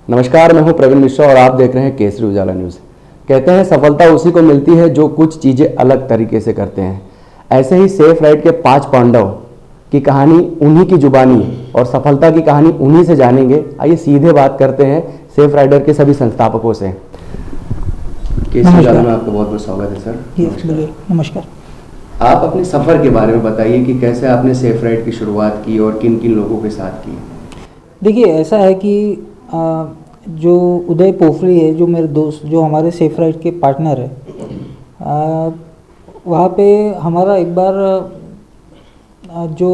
नमस्कार, मैं हूं प्रवीण मिश्रा और आप देख रहे हैं केसरी उजाला न्यूज़। कहते हैं सफलता उसी को मिलती है जो कुछ चीज़ें अलग तरीके से करते हैं। ऐसे ही सेफ राइड के 5 पांडव की कहानी उन्हीं की जुबानी और सफलता की कहानी उन्हीं से जानेंगे। आइए सीधे बात करते हैं सेफ राइडर के सभी संस्थापकों से। केसरी उजाला में आपका बहुत बहुत स्वागत है सर। नमस्कार। आप अपने सफ़र के बारे में बताइए कि कैसे आपने सेफ राइड की शुरुआत की और किन किन लोगों के साथ की। देखिए, ऐसा है कि जो उदय पोफली है, जो मेरे दोस्त, जो हमारे सेफ राइड के पार्टनर है, वहाँ पे हमारा एक बार जो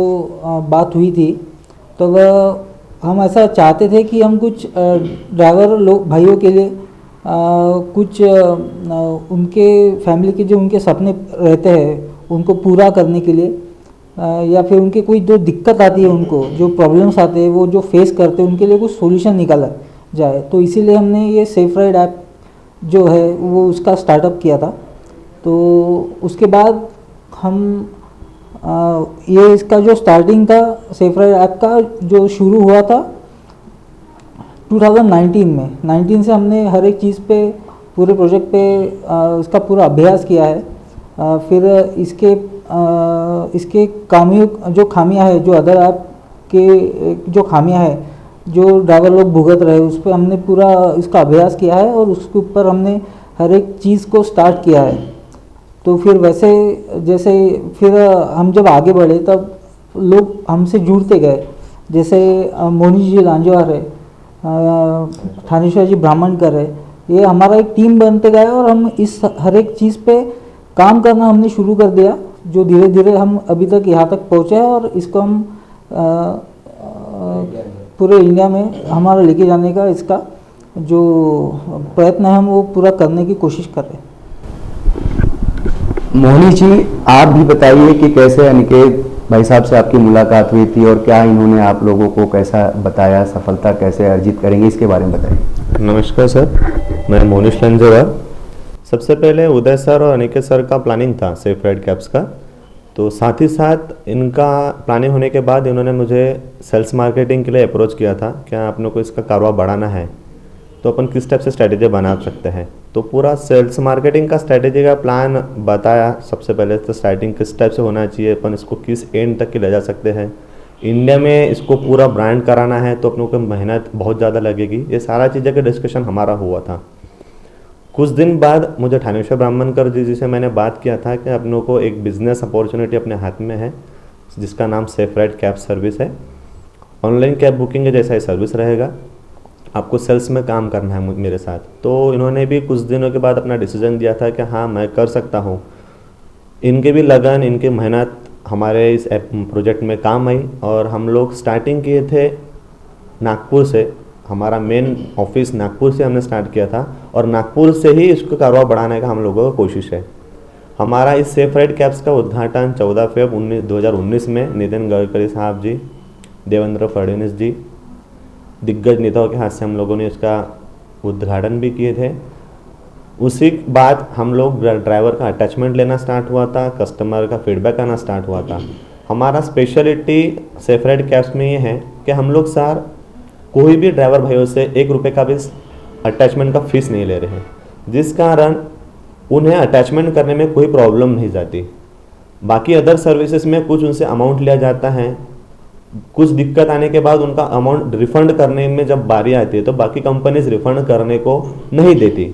बात हुई थी, तो वह हम ऐसा चाहते थे कि हम कुछ ड्राइवर लोग भाइयों के लिए कुछ उनके फैमिली के जो उनके सपने रहते हैं उनको पूरा करने के लिए, या फिर उनके कोई जो दिक्कत आती है, उनको जो प्रॉब्लम्स आते हैं, वो जो फेस करते हैं, उनके लिए कुछ सॉल्यूशन निकाला जाए। तो इसीलिए हमने ये सेफ राइड ऐप जो है वो उसका स्टार्टअप किया था। तो उसके बाद हम ये इसका जो स्टार्टिंग था सेफ राइड ऐप का, जो शुरू हुआ था 2019 में। 19 से हमने हर एक चीज़ पे, पूरे प्रोजेक्ट पे इसका पूरा अभ्यास किया है। फिर इसके जो खामियां है, जो अदर ऐप के जो खामियां है, जो ड्राइवर लोग भुगत रहे, उस पर हमने पूरा इसका अभ्यास किया है और उसके ऊपर हमने हर एक चीज़ को स्टार्ट किया है। तो फिर वैसे जैसे फिर हम जब आगे बढ़े तब लोग हमसे जुड़ते गए। जैसे मोनी जी लांजवार है, थानेश्वर जी ब्राह्मणकर है, ये हमारा एक टीम बनते गए और हम इस हर एक चीज़ पे काम करना हमने शुरू कर दिया, जो धीरे धीरे हम अभी तक यहाँ तक पहुँचे हैं और इसको हम पूरे इंडिया में हमारा लेके जाने का इसका जो प्रयत्न है हम वो पूरा करने की कोशिश कर रहे हैं। मोहनी जी, आप भी बताइए कि कैसे अनिकेत भाई साहब से आपकी मुलाकात हुई थी और क्या इन्होंने आप लोगों को कैसा बताया, सफलता कैसे अर्जित करेंगे, इसके बारे में बताइए। नमस्कार सर, मैं मोनिश लंजेवार। सबसे पहले उदय सर और अनिकेत सर का प्लानिंग था सेफ राइड कैब्स का, तो साथ ही साथ इनका प्लानिंग होने के बाद इन्होंने मुझे सेल्स मार्केटिंग के लिए अप्रोच किया था। क्या अपने को इसका कारोबार बढ़ाना है तो अपन किस टाइप से स्ट्रैटेजी बना सकते हैं। तो पूरा सेल्स मार्केटिंग का स्ट्रैटेजी का प्लान बताया। सबसे पहले तो स्टार्टिंग किस टाइप से होना चाहिए, अपन इसको किस एंड तक के ले जा सकते हैं। इंडिया में इसको पूरा ब्रांड कराना है तो अपनों को मेहनत बहुत ज़्यादा लगेगी। ये सारा चीज़ें का डिस्कशन हमारा हुआ था। कुछ दिन बाद मुझे थानेश्वर ब्राह्मणकर जी से मैंने बात किया था कि अपनों को एक बिज़नेस अपॉर्चुनिटी अपने हाथ में है, जिसका नाम सेफ राइड कैब सर्विस है। ऑनलाइन कैब बुकिंग के जैसा ही सर्विस रहेगा, आपको सेल्स में काम करना है मेरे साथ। तो इन्होंने भी कुछ दिनों के बाद अपना डिसीजन दिया था कि हाँ मैं कर सकता हूँ। इनके भी लगन, इनकी मेहनत हमारे इस प्रोजेक्ट में काम आई और हम लोग स्टार्टिंग किए थे नागपुर से। हमारा मेन ऑफिस नागपुर से हमने स्टार्ट किया था और नागपुर से ही इसको कारोबार बढ़ाने का हम लोगों का कोशिश है। हमारा इस सेफ राइड कैब्स का उद्घाटन 14 फरवरी 2019 में नितिन गडकरी साहब जी, देवेंद्र फडणवीस जी, दिग्गज नेताओं के हाथ से हम लोगों ने इसका उद्घाटन भी किए थे। उसी बाद हम लोग ड्राइवर का अटैचमेंट लेना स्टार्ट हुआ था, कस्टमर का फीडबैक आना स्टार्ट हुआ था। हमारा स्पेशलिटी सेफ राइड कैब्स में ये है कि हम लोग सर कोई भी ड्राइवर भाइयों से 1 रुपये का भी अटैचमेंट का फीस नहीं ले रहे हैं, जिस कारण उन्हें अटैचमेंट करने में कोई प्रॉब्लम नहीं जाती। बाकी अदर सर्विसेज में कुछ उनसे अमाउंट लिया जाता है, कुछ दिक्कत आने के बाद उनका अमाउंट रिफ़ंड करने में जब बारी आती है तो बाकी कंपनीज रिफ़ंड करने को नहीं देती।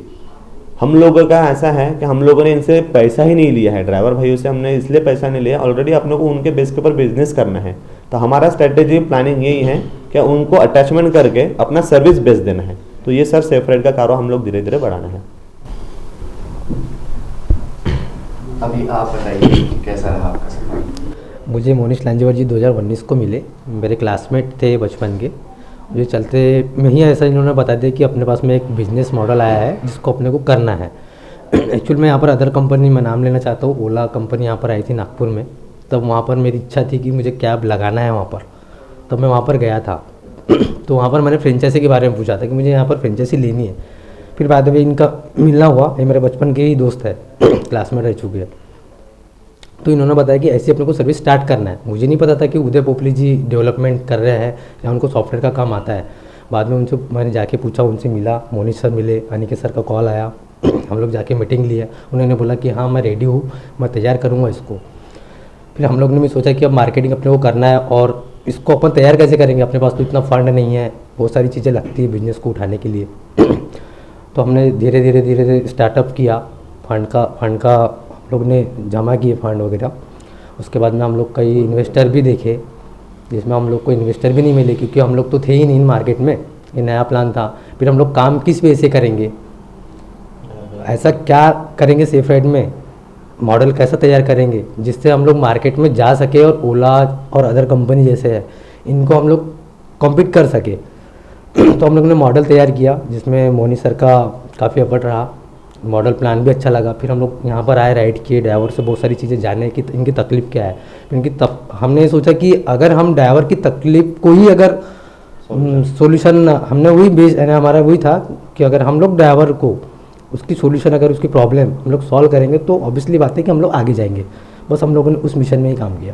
हम लोगों का ऐसा है कि हम लोगों ने इनसे पैसा ही नहीं लिया है, ड्राइवर भाइयों से हमने इसलिए पैसा नहीं लिया, ऑलरेडी अपने को उनके बेस के ऊपर बिजनेस करना है। तो हमारा स्ट्रेटेजी प्लानिंग यही है कि उनको अटैचमेंट करके अपना सर्विस बेच देना है। तो ये सर सेफ राइड का कारोबार हम लोग धीरे धीरे बढ़ाना है। अभी आप बताइए कैसा रहा आपका सफर। मुझे मोनिश लांजेवार जी 2019 को मिले, मेरे क्लासमेट थे बचपन के। मुझे चलते में ही ऐसा इन्होंने बता दिया कि अपने पास में एक बिज़नेस मॉडल आया है जिसको अपने को करना है। एक्चुअल मैं यहाँ पर अदर कंपनी में नाम लेना चाहता हूँ। ओला कंपनी यहाँ पर आई थी नागपुर में, तब वहाँ पर मेरी इच्छा थी कि मुझे कैब लगाना है वहाँ पर, तब मैं वहाँ पर गया था। तो वहाँ पर मैंने फ्रेंचाइजी के बारे में पूछा था कि मुझे यहाँ पर फ्रेंचाइजी लेनी है। फिर बाद में इनका मिलना हुआ, ये मेरे बचपन के ही दोस्त है, क्लासमेट रह चुके हैं। तो इन्होंने बताया कि ऐसे अपने को सर्विस स्टार्ट करना है। मुझे नहीं पता था कि उदय पोपली जी डेवलपमेंट कर रहे हैं या उनको सॉफ्टवेयर का काम आता है। बाद में उनसे मैंने जाके पूछा, उनसे मिला, मोनिश सर मिले, अनिकेत सर का कॉल आया, हम लोग जाके मीटिंग लिए। उन्होंने बोला कि हाँ मैं रेडी हूँ, मैं तैयार करूँगा इसको। फिर हम लोग ने भी सोचा कि अब मार्केटिंग अपने को करना है और इसको अपन तैयार कैसे करेंगे, अपने पास तो इतना फंड नहीं है, बहुत सारी चीज़ें लगती है बिजनेस को उठाने के लिए। तो हमने धीरे धीरे स्टार्टअप किया। फंड का हम लोग ने जमा किए फंड वगैरह। उसके बाद में हम लोग कई इन्वेस्टर भी देखे, जिसमें हम लोग को इन्वेस्टर भी नहीं मिले क्योंकि हम लोग तो थे ही नहीं मार्केट में, ये नया प्लान था। फिर हम लोग काम किस वे से करेंगे, ऐसा क्या करेंगे सेफ राइड में, मॉडल कैसा तैयार करेंगे जिससे हम लोग मार्केट में जा सके और ओला और अदर कंपनी जैसे है इनको हम लोग कॉम्पीट कर सके। तो हम लोग ने मॉडल तैयार किया जिसमें मोनी सर का काफ़ी एफर्ट रहा, मॉडल प्लान भी अच्छा लगा। फिर हम लोग यहाँ पर आए, राइड किए, ड्राइवर से बहुत सारी चीज़ें जाने कि इनकी तकलीफ़ क्या है। इनकी हमने सोचा कि अगर हम ड्राइवर की तकलीफ़ को ही अगर सॉल्यूशन, हमने वही बेस हमारा वही था कि अगर हम लोग ड्राइवर को उसकी सॉल्यूशन, अगर उसकी प्रॉब्लम हम लोग सॉल्व करेंगे तो ऑब्वियसली बात है कि हम लोग आगे जाएंगे। बस हम लोगों ने उस मिशन में ही काम किया।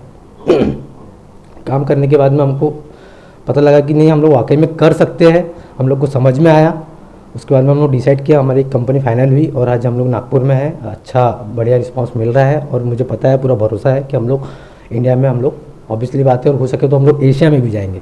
काम करने के बाद में हमको पता लगा कि नहीं, हम लोग वाकई में कर सकते हैं, हम लोग को समझ में आया। उसके बाद में हम लोग डिसाइड किया, हमारी एक कंपनी फाइनल हुई और आज हम लोग नागपुर में है। अच्छा बढ़िया रिस्पांस मिल रहा है और मुझे पता है, पूरा भरोसा है कि हम लोग इंडिया में, हम लोग ऑब्वियसली बात है और हो सके तो हम लोग एशिया में भी जाएंगे।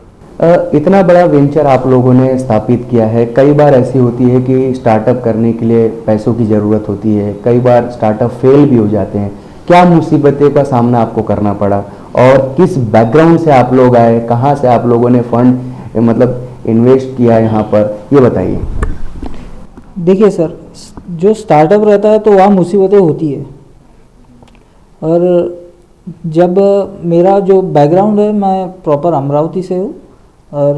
इतना बड़ा वेंचर आप लोगों ने स्थापित किया है। कई बार ऐसी होती है कि स्टार्टअप करने के लिए पैसों की ज़रूरत होती है, कई बार स्टार्टअप फेल भी हो जाते हैं। क्या मुसीबतों का सामना आपको करना पड़ा और किस बैकग्राउंड से आप लोग आए, कहाँ से आप लोगों ने फंड मतलब इन्वेस्ट किया यहाँ पर, ये बताइए। देखिए सर, जो स्टार्टअप रहता है तो वहाँ मुसीबतें होती है। और जब मेरा जो बैकग्राउंड है, मैं प्रॉपर अमरावती से हूँ और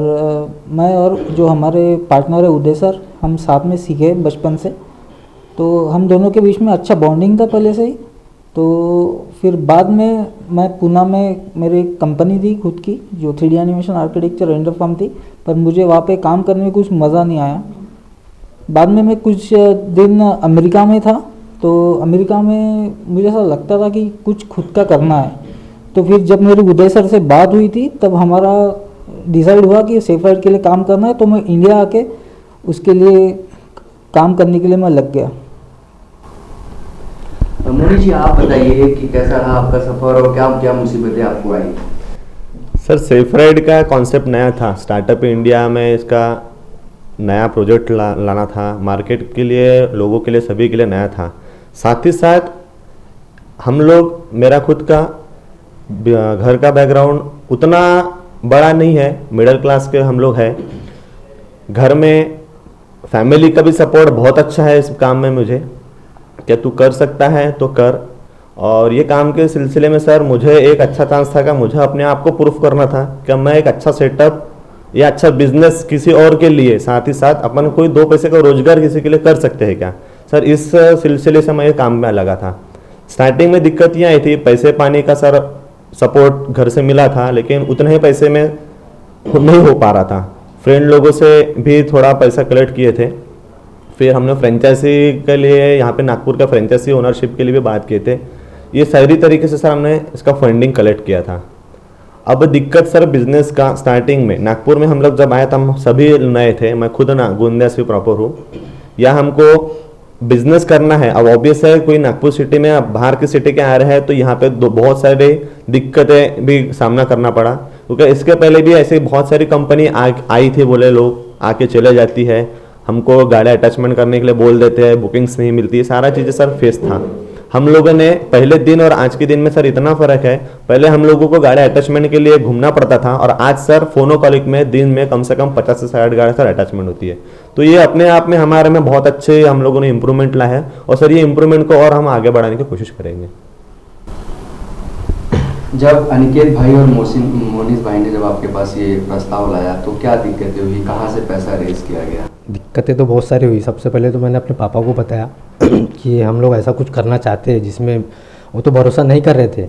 मैं और जो हमारे पार्टनर है उदय सर, हम साथ में सीखे बचपन से, तो हम दोनों के बीच में अच्छा बॉन्डिंग था पहले से ही। तो फिर बाद में मैं पूना में मेरी एक कंपनी थी खुद की, जो 3D animation architecture render firm थी, पर मुझे वहाँ पे काम करने में कुछ मज़ा नहीं आया। बाद में मैं कुछ दिन अमेरिका में था, तो अमेरिका में मुझे ऐसा लगता था कि कुछ खुद का करना है। तो फिर जब मेरी उदय सर से बात हुई थी तब हमारा डिसाइड हुआ कि सेफ राइड के लिए काम करना है। तो मैं इंडिया आके उसके लिए काम करने के लिए मैं लग गया। मोनी जी, आप बताइए कि कैसा रहा आपका सफ़र और क्या क्या मुसीबतें आपको आई। सर, सेफ राइड का कॉन्सेप्ट नया था, स्टार्टअप इंडिया में इसका नया प्रोजेक्ट लाना था, मार्केट के लिए, लोगों के लिए, सभी के लिए नया था। साथ ही साथ हम लोग, मेरा खुद का घर का बैकग्राउंड उतना बड़ा नहीं है, मिडिल क्लास के हम लोग हैं। घर में फैमिली का भी सपोर्ट बहुत अच्छा है इस काम में मुझे, क्या तू कर सकता है तो कर। और ये काम के सिलसिले में सर मुझे एक अच्छा चांस था कि मुझे अपने आप को प्रूफ करना था कि मैं एक अच्छा सेटअप या अच्छा बिजनेस किसी और के लिए, साथ ही साथ अपन कोई दो पैसे का रोजगार किसी के लिए कर सकते हैं क्या सर। इस सिलसिले से मैं ये काम में लगा था। स्टार्टिंग में दिक्कत ये आई थी, पैसे पानी का सर सपोर्ट घर से मिला था, लेकिन उतने ही पैसे में नहीं हो पा रहा था। फ्रेंड लोगों से भी थोड़ा पैसा कलेक्ट किए थे। फिर हमने फ्रेंचाइजी के लिए, यहाँ पे नागपुर का फ्रेंचाइजी ओनरशिप के लिए भी बात किए थे। ये सारी तरीके से सर हमने इसका फंडिंग कलेक्ट किया था। अब दिक्कत सर बिजनेस का, स्टार्टिंग में नागपुर में हम लोग जब आए तो हम सभी नए थे, मैं खुद ना गोंदिया से प्रॉपर हूँ। या हमको बिजनेस करना है, अब ऑब्वियस है कोई नागपुर सिटी में, अब बाहर की सिटी के आ रहे हैं तो यहाँ पे बहुत सारे दिक्कतें भी सामना करना पड़ा, क्योंकि इसके पहले भी ऐसे बहुत सारी कंपनी आई थी, बोले लोग आके चले जाती है, हमको गाड़ी अटैचमेंट करने के लिए बोल देते हैं, बुकिंग्स नहीं मिलती है, सारा चीज़ें सर फेस था। हम लोगों ने पहले दिन और आज के दिन में सर इतना फर्क है, पहले हम लोगों को गाड़ी अटैचमेंट के लिए घूमना पड़ता था और आज सर फोनो कॉलिंग में दिन में कम से कम 50 से 60 गाड़ी सर अटैचमेंट होती है। तो ये अपने आप में हमारे में बहुत अच्छे हम लोगों ने इंप्रूवमेंट ला है और सर ये इंप्रूवमेंट को और हम आगे बढ़ाने की कोशिश करेंगे। जब अनिकेत भाई और मोनिश भाई ने जब आपके पास ये प्रस्ताव लाया तो क्या दिक्कतें हुई, कहाँ से पैसा रेज किया गया? दिक्कतें तो बहुत सारी हुई। सबसे पहले तो मैंने अपने पापा को बताया कि हम लोग ऐसा कुछ करना चाहते हैं, जिसमें वो तो भरोसा नहीं कर रहे थे।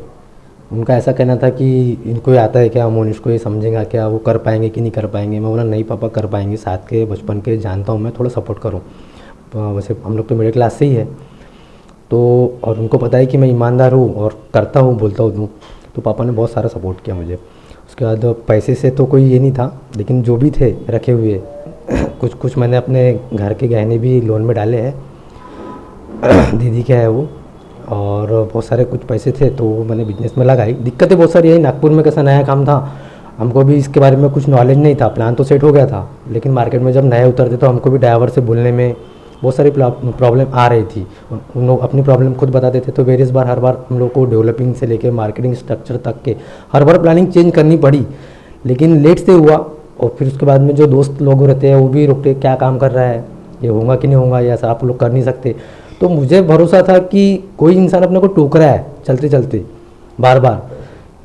उनका ऐसा कहना था कि इनको ये आता है क्या, मोनिश को ये समझेगा क्या, वो कर पाएंगे कि नहीं कर पाएंगे। मैं बोला नहीं पापा, कर पाएंगे, साथ के बचपन के जानता हूँ मैं, थोड़ा सपोर्ट करूँ। वैसे हम लोग तो मिडिल क्लास से ही है तो, और उनको पता है कि मैं ईमानदार हूँ और करता हूँ, बोलता हूँ। तो पापा ने बहुत सारा सपोर्ट किया मुझे। उसके बाद पैसे से तो कोई ये नहीं था, लेकिन जो भी थे रखे हुए कुछ कुछ मैंने अपने घर के गहने भी लोन में डाले हैं, दीदी क्या है वो, और बहुत सारे कुछ पैसे थे तो वो मैंने बिजनेस में लगाई। दिक्कतें बहुत सारी यही, नागपुर में कैसा नया काम था, हमको भी इसके बारे में कुछ नॉलेज नहीं था, प्लान तो सेट हो गया था, लेकिन मार्केट में जब नए उतरते तो हमको भी ड्राइवर से बोलने में बहुत सारी प्रॉब्लम आ रही थी। उन लोग अपनी प्रॉब्लम खुद बताते थे, तो वेरियस बार हर बार हम लोग को डेवलपिंग से लेकर मार्केटिंग स्ट्रक्चर तक के हर बार प्लानिंग चेंज करनी पड़ी, लेकिन लेट से हुआ। और फिर उसके बाद में जो दोस्त लोग रहते हैं वो भी रोकते, क्या काम कर रहा है, ये होगा कि नहीं होगा, या ऐसा आप लोग कर नहीं सकते। तो मुझे भरोसा था कि कोई इंसान अपने को टोक रहा है चलते चलते बार बार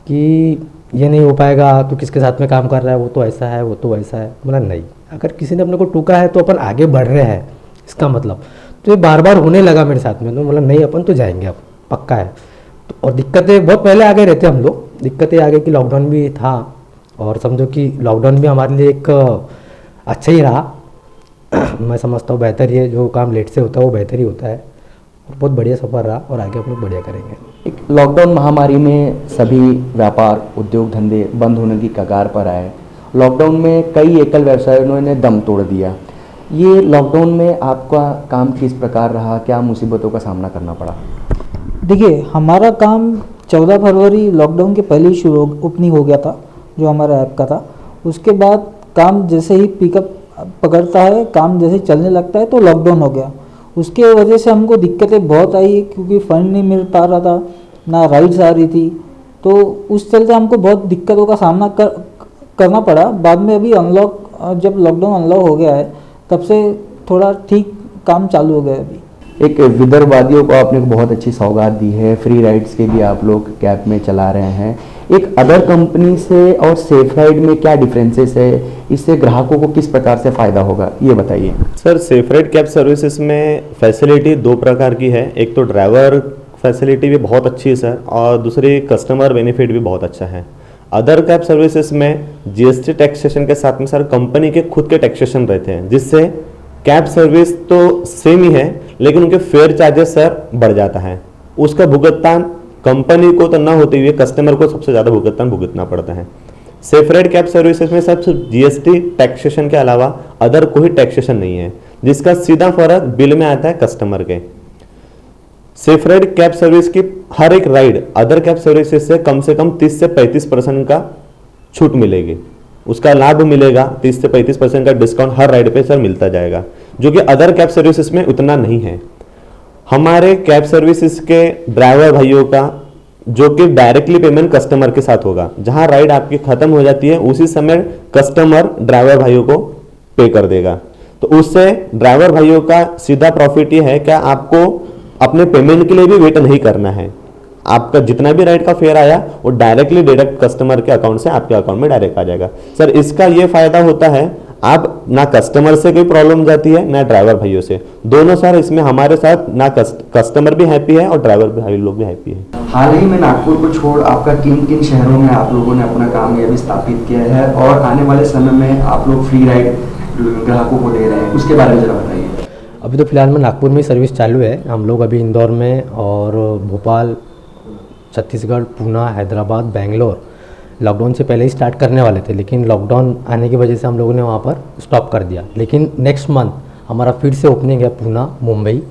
कि ये नहीं हो पाएगा, तो किसके साथ में काम कर रहा है, वो तो ऐसा है, वो तो वैसा है। बोला नहीं, अगर किसी ने अपने को टोका है तो अपन आगे बढ़ रहे हैं, इसका मतलब। तो ये बार बार होने लगा मेरे साथ में, तो बोला नहीं अपन तो जाएंगे, अब पक्का है। तो और दिक्कतें बहुत पहले आ गए रहते हम लोग, दिक्कतें आ गई कि लॉकडाउन भी था, और समझो कि लॉकडाउन भी हमारे लिए एक अच्छा ही रहा। मैं समझता हूँ बेहतर ही है, जो काम लेट से होता है वो बेहतर ही होता है, और बहुत बढ़िया सफ़र रहा, और आगे हम लोग बढ़िया करेंगे। एक लॉकडाउन महामारी में सभी व्यापार उद्योग धंधे बंद होने की कगार पर आए। लॉकडाउन में कई एकल व्यवसायों ने दम तोड़ दिया। ये लॉकडाउन में आपका काम किस प्रकार रहा, क्या मुसीबतों का सामना करना पड़ा? देखिए, हमारा काम 14 फरवरी लॉकडाउन के पहले ही शुरू ओपनिंग हो गया था, जो हमारा ऐप का था। उसके बाद काम जैसे ही पिकअप पकड़ता है, काम जैसे चलने लगता है, तो लॉकडाउन हो गया। उसके वजह से हमको दिक्कतें बहुत आई, क्योंकि फंड नहीं मिल पा रहा था, ना राइड्स आ रही थी, तो उस चलते हमको बहुत दिक्कतों का सामना करना पड़ा। बाद में अभी जब लॉकडाउन अनलॉक हो गया है, तब से थोड़ा ठीक काम चालू हो गया है अभी। एक विदर्भवादियों को आपने बहुत अच्छी सौगात दी है, फ्री राइड्स के भी आप लोग कैब में चला रहे हैं। एक अदर कंपनी से और सेफ राइड में क्या डिफरेंसेस है, इससे ग्राहकों को किस प्रकार से फ़ायदा होगा, ये बताइए। Sir, safe ride cab services में फैसिलिटी दो प्रकार की है। एक तो ड्राइवर फैसिलिटी भी बहुत अच्छी है सर, और दूसरी कस्टमर बेनिफिट भी बहुत अच्छा है। अदर कैब सर्विसेज में जीएसटी टैक्सेशन के साथ में सर कंपनी के खुद के टैक्सेशन रहते हैं, जिससे कैब सर्विस तो सेम ही है, लेकिन उनके फेयर चार्जेस सर बढ़ जाता है। उसका भुगतान कंपनी को तो ना होते हुए कस्टमर को सबसे ज़्यादा भुगतान भुगतना पड़ता है। सेफ राइड कैब सर्विसेज में सिर्फ जीएसटी टैक्सेशन के अलावा अदर कोई टैक्सेशन नहीं है, जिसका सीधा फर्क बिल में आता है कस्टमर के। सेफ राइड कैब सर्विस की हर एक राइड अदर कैब सर्विसेज से कम 30 से 35% का छूट मिलेगी, उसका लाभ मिलेगा। 30 से 35% का डिस्काउंट हर राइड पे सर मिलता जाएगा, जो कि अदर कैब सर्विसेज में उतना नहीं है। हमारे कैब सर्विसेज के ड्राइवर भाइयों का जो कि डायरेक्टली पेमेंट कस्टमर के साथ होगा, जहां राइड आपकी खत्म हो जाती है उसी समय कस्टमर ड्राइवर भाइयों को पे कर देगा। तो उससे ड्राइवर भाइयों का सीधा प्रॉफिट ये है कि आपको अपने पेमेंट के लिए भी वेट नहीं करना है। आपका जितना भी राइड का फेयर आया वो डायरेक्टली डायरेक्ट कस्टमर के अकाउंट से आपके अकाउंट में डायरेक्ट आ जाएगा। सर, इसका ये फायदा होता है, आप ना कस्टमर से कोई प्रॉब्लम जाती है ना ड्राइवर भाइयों से, दोनों सर इसमें हमारे साथ ना कस्टमर भी हैप्पी है और ड्राइवर भाई लोग भी हैप्पी है। हाल ही में नागपुर को छोड़ आपका किन किन शहरों में आप लोगों ने अपना काम यह भी स्थापित किया है, और आने वाले समय में आप लोग फ्री राइड ग्राहकों को दे रहे हैं, उसके बारे में जरा बताइए। अभी तो फिलहाल में नागपुर में सर्विस चालू है। हम लोग अभी इंदौर में और भोपाल, छत्तीसगढ़, पूना, हैदराबाद, बेंगलोर लॉकडाउन से पहले ही स्टार्ट करने वाले थे, लेकिन लॉकडाउन आने की वजह से हम लोगों ने वहाँ पर स्टॉप कर दिया। लेकिन नेक्स्ट मंथ हमारा फिर से ओपनिंग है पूना, मुंबई,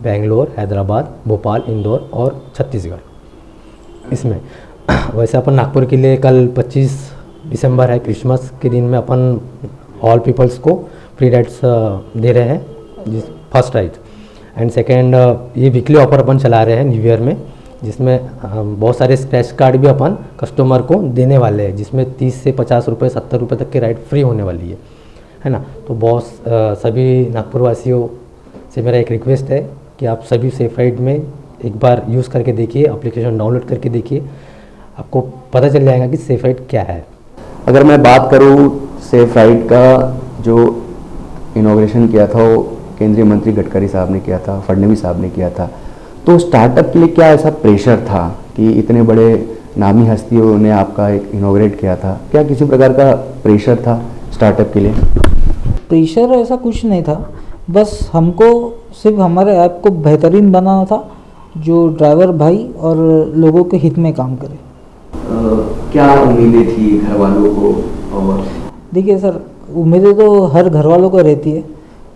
बेंगलोर, हैदराबाद, भोपाल, इंदौर और छत्तीसगढ़। इसमें वैसे अपन नागपुर के लिए कल 25 दिसंबर है, क्रिसमस के दिन में अपन ऑल पीपल्स को फ्री राइड्स दे रहे हैं, जिस फर्स्ट राइड एंड सेकेंड ये वीकली ऑफर अपन चला रहे हैं न्यू ईयर में, जिसमें बहुत सारे स्क्रैच कार्ड भी अपन कस्टमर को देने वाले हैं, जिसमें 30 से 50 रुपये 70 रुपये तक की राइड फ्री होने वाली है ना। तो बहुत सभी नागपुर वासियों से मेरा एक रिक्वेस्ट है कि आप सभी सेफ राइड में एक बार यूज़ करके देखिए, एप्लीकेशन डाउनलोड करके देखिए, आपको पता चल जाएगा कि सेफ राइड क्या है। अगर मैं बात करूँ सेफ राइड का, जो इनॉग्रेशन किया था वो केंद्रीय मंत्री गडकरी साहब ने किया था, फडणवीस साहब ने किया था, तो स्टार्टअप के लिए क्या ऐसा प्रेशर था कि इतने बड़े नामी हस्तियों ने आपका एक इनॉग्रेट किया था? क्या किसी प्रकार का प्रेशर था स्टार्टअप के लिए? प्रेशर ऐसा कुछ नहीं था, बस हमको सिर्फ हमारे ऐप को बेहतरीन बनाना था, जो ड्राइवर भाई और लोगों के हित में काम करे। क्या उम्मीदें थी घर वालों को? और देखिए सर, उम्मीदें तो हर घर वालों को रहती है,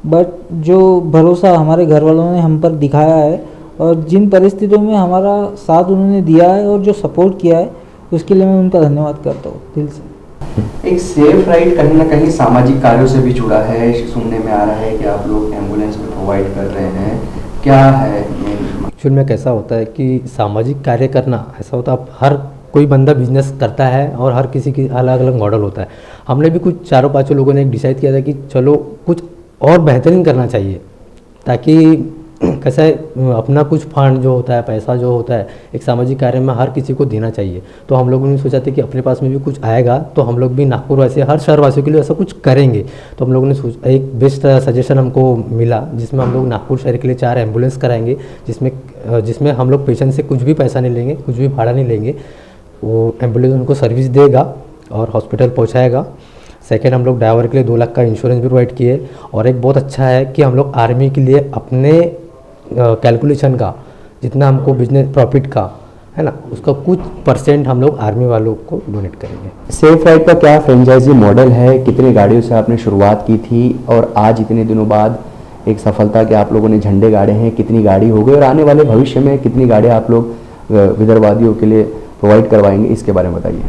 बट जो भरोसा हमारे घर वालों ने हम पर दिखाया है और जिन परिस्थितियों में हमारा साथ उन्होंने दिया है और जो सपोर्ट किया है, उसके लिए मैं उनका धन्यवाद करता हूँ दिल से। एक सेफ राइड कहीं ना कहीं सामाजिक कार्यों से भी जुड़ा है। सुनने में आ रहा है कि आप लोग एम्बुलेंस भी प्रोवाइड कर रहे हैं, क्या है? एक्चुअल में कैसा होता है कि सामाजिक कार्य करना ऐसा होता है, अब हर कोई बंदा बिजनेस करता है और हर किसी की अलग अलग मॉडल होता है। हमने भी कुछ 4-5 लोगों ने एक डिसाइड किया था कि चलो कुछ और बेहतरीन करना चाहिए, ताकि कैसा है अपना कुछ फंड जो होता है, पैसा जो होता है, एक सामाजिक कार्य में हर किसी को देना चाहिए। तो हम लोगों ने सोचा था कि अपने पास में भी कुछ आएगा तो हम लोग भी नागपुर वासी हर शहर वासियों के लिए ऐसा कुछ करेंगे। तो हम लोगों ने एक बेस्ट सजेशन हमको मिला, जिसमें हम लोग नागपुर शहर के लिए 4 एम्बुलेंस कराएंगे, जिसमें हम लोग पेशेंट से कुछ भी पैसा नहीं लेंगे, कुछ भी भाड़ा नहीं लेंगे। वो एम्बुलेंस उनको सर्विस देगा और हॉस्पिटल पहुँचाएगा। सेकेंड, हम लोग ड्राइवर के लिए 2 लाख का इंश्योरेंस भी प्रोवाइड किए। और एक बहुत अच्छा है कि हम लोग आर्मी के लिए अपने कैलकुलेशन का जितना हमको बिजनेस प्रॉफिट का है ना, उसका कुछ % हम लोग आर्मी वालों को डोनेट करेंगे। सेफ राइड का क्या फ्रेंचाइजी मॉडल है? कितनी गाड़ियों से आपने शुरुआत की थी और आज इतने दिनों बाद एक सफलता के आप लोगों ने झंडे गाड़े हैं, कितनी गाड़ी हो गई और आने वाले भविष्य में कितनी गाड़ियाँ आप लोग विदर्भवादियों के लिए प्रोवाइड करवाएंगे, इसके बारे में बताइए।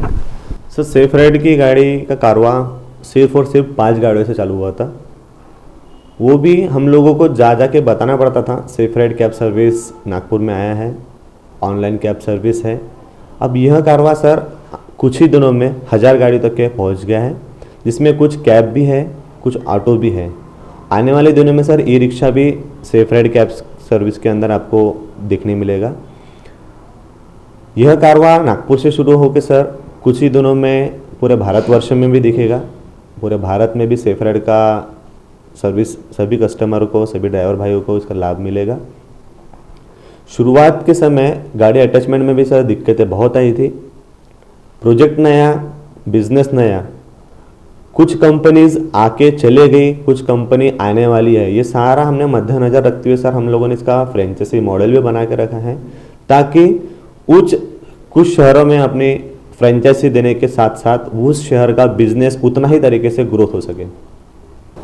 सर, सेफ राइड की गाड़ी का कारवां सिर्फ और सिर्फ 5 गाड़ियों से चालू हुआ था। वो भी हम लोगों को जा के बताना पड़ता था। Safe ride cab service Nagpur में आया है, ऑनलाइन कैब सर्विस है। अब यह कारवां सर कुछ ही दिनों में 1000 गाड़ी तक के पहुंच गया है, जिसमें कुछ कैब भी है, कुछ ऑटो भी है। आने वाले दिनों में सर ई रिक्शा भी सेफ राइड कैब सर्विस के अंदर आपको देखने मिलेगा। यह कारवां नागपुर से शुरू होकर सर कुछ ही दिनों में पूरे भारतवर्ष में भी दिखेगा। पूरे भारत में भी सेफ राइड का सर्विस सभी कस्टमर को, सभी ड्राइवर भाइयों को इसका लाभ मिलेगा। शुरुआत के समय गाड़ी अटैचमेंट में भी सर दिक्कतें बहुत आई थी। प्रोजेक्ट नया, बिजनेस नया, कुछ कंपनीज आके चले गई, कुछ कंपनी आने वाली है। ये सारा हमने मद्देनजर रखते हुए सर हम लोगों ने इसका फ्रेंचाइजी मॉडल भी बना के रखा है, ताकि कुछ शहरों में अपनी फ्रेंचाइजी देने के साथ साथ उस शहर का बिजनेस उतना ही तरीके से ग्रोथ हो सके।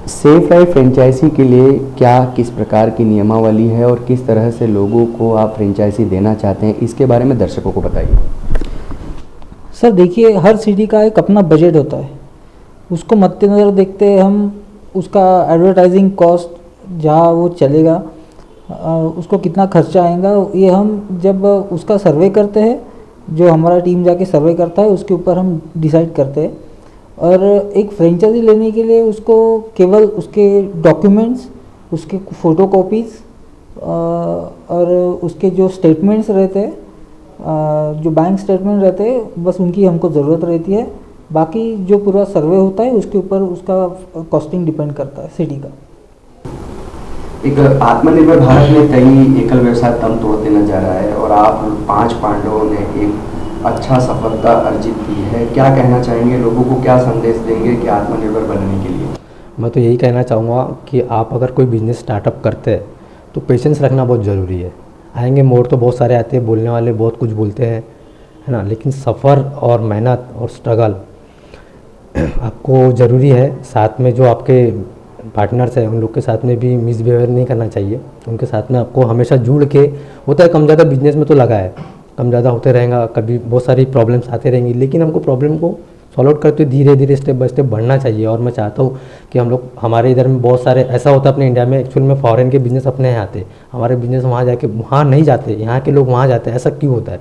सेफ राइड फ्रेंचाइजी के लिए क्या किस प्रकार की नियमावली है और किस तरह से लोगों को आप फ्रेंचाइजी देना चाहते हैं, इसके बारे में दर्शकों को बताइए। सर देखिए, हर सिटी का एक अपना बजट होता है, उसको मद्देनज़र देखते हम उसका एडवर्टाइजिंग कॉस्ट जहाँ वो चलेगा उसको कितना खर्चा आएगा, ये हम जब उसका सर्वे करते हैं, जो हमारा टीम जाके सर्वे करता है उसके ऊपर हम डिसाइड करते हैं। और एक फ्रेंचाइजी लेने के लिए उसको केवल उसके डॉक्यूमेंट्स, उसके फ़ोटो कॉपीज़ और उसके जो स्टेटमेंट्स रहते हैं, जो बैंक स्टेटमेंट रहते हैं, बस उनकी हमको ज़रूरत रहती है। बाकी जो पूरा सर्वे होता है उसके ऊपर उसका कॉस्टिंग डिपेंड करता है सिटी का। एक आत्मनिर्भर भारत में कई एकल व्यवसाय दम तोड़ देना जा रहा है और आप 5 पांडवों ने एक अच्छा सफलता अर्जित की है। क्या कहना चाहेंगे, लोगों को क्या संदेश देंगे कि आत्मनिर्भर बनने के लिए? मैं तो यही कहना चाहूँगा कि आप अगर कोई बिजनेस स्टार्टअप करते हैं तो पेशेंस रखना बहुत ज़रूरी है। आएंगे मोड़ तो बहुत सारे आते हैं, बोलने वाले बहुत कुछ बोलते हैं, है ना, लेकिन सफ़र और मेहनत और स्ट्रगल आपको ज़रूरी है। साथ में जो आपके पार्टनर्स हैं उन लोग के साथ में भी मिसबिहेवियर नहीं करना चाहिए। उनके साथ में आपको हमेशा जुड़ के, होता है कम ज़्यादा बिजनेस में तो लगा है, कम ज़्यादा होते रहेगा, कभी बहुत सारी प्रॉब्लम्स आते रहेंगी, लेकिन हमको प्रॉब्लम को सॉल्व आउट करते हुए धीरे धीरे स्टेप बाय स्टेप बढ़ना चाहिए। और मैं चाहता हूँ कि हम लोग, हमारे इधर में बहुत सारे ऐसा होता है अपने इंडिया में, एक्चुअल में फॉरेन के बिजनेस अपने यहाँ आते, हमारे बिजनेस वहाँ जाके वहाँ नहीं जाते, यहाँ के लोग वहाँ जाते हैं। ऐसा क्यों होता है?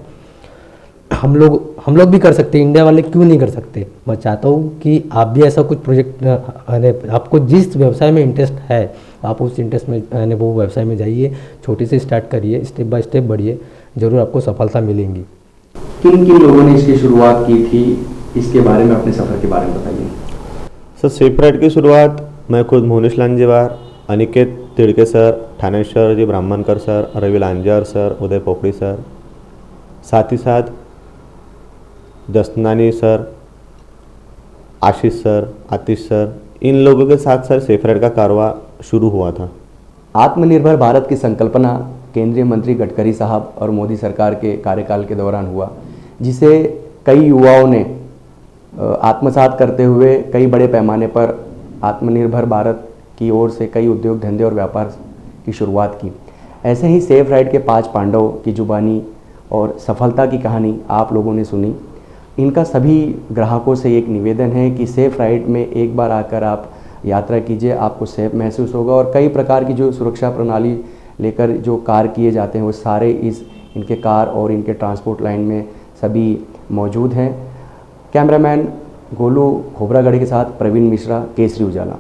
हम लोग भी कर सकते हैं, इंडिया वाले क्यों नहीं कर सकते? मैं चाहता हूँ कि आप भी ऐसा कुछ प्रोजेक्ट, आपको जिस व्यवसाय में इंटरेस्ट है आप उस इंटरेस्ट में वो व्यवसाय में जाइए, छोटी से स्टार्ट करिए, स्टेप बाय स्टेप बढ़िए, ज़रूर आपको सफलता मिलेंगी। किन किन लोगों ने इसकी शुरुआत की थी, इसके बारे में, अपने सफ़र के बारे में बताइए। सर, सेफ राइड की शुरुआत मैं खुद मोनिश लांजेवार, अनिकेत तिड़के सर, ठाणेश्वर जी ब्राह्मणकर सर, रवि लांजेवार सर, उदय पोपड़ी सर, साथ ही साथ दस्तनानी सर, आशीष सर, आतिश सर, इन लोगों के साथ सर सेफ राइड का कारवां शुरू हुआ था। आत्मनिर्भर भारत की संकल्पना केंद्रीय मंत्री गडकरी साहब और मोदी सरकार के कार्यकाल के दौरान हुआ, जिसे कई युवाओं ने आत्मसात करते हुए कई बड़े पैमाने पर आत्मनिर्भर भारत की ओर से कई उद्योग धंधे और व्यापार की शुरुआत की। ऐसे ही सेफ राइड के 5 पांडव की जुबानी और सफलता की कहानी आप लोगों ने सुनी। इनका सभी ग्राहकों से एक निवेदन है कि सेफ राइड में एक बार आकर आप यात्रा कीजिए, आपको सेफ महसूस होगा। और कई प्रकार की जो सुरक्षा प्रणाली लेकर जो कार्य किए जाते हैं वो सारे इनके कार और इनके ट्रांसपोर्ट लाइन में सभी मौजूद हैं। कैमरामैन गोलू खोबरागढ़ी के साथ प्रवीण मिश्रा, केसरी उजाला।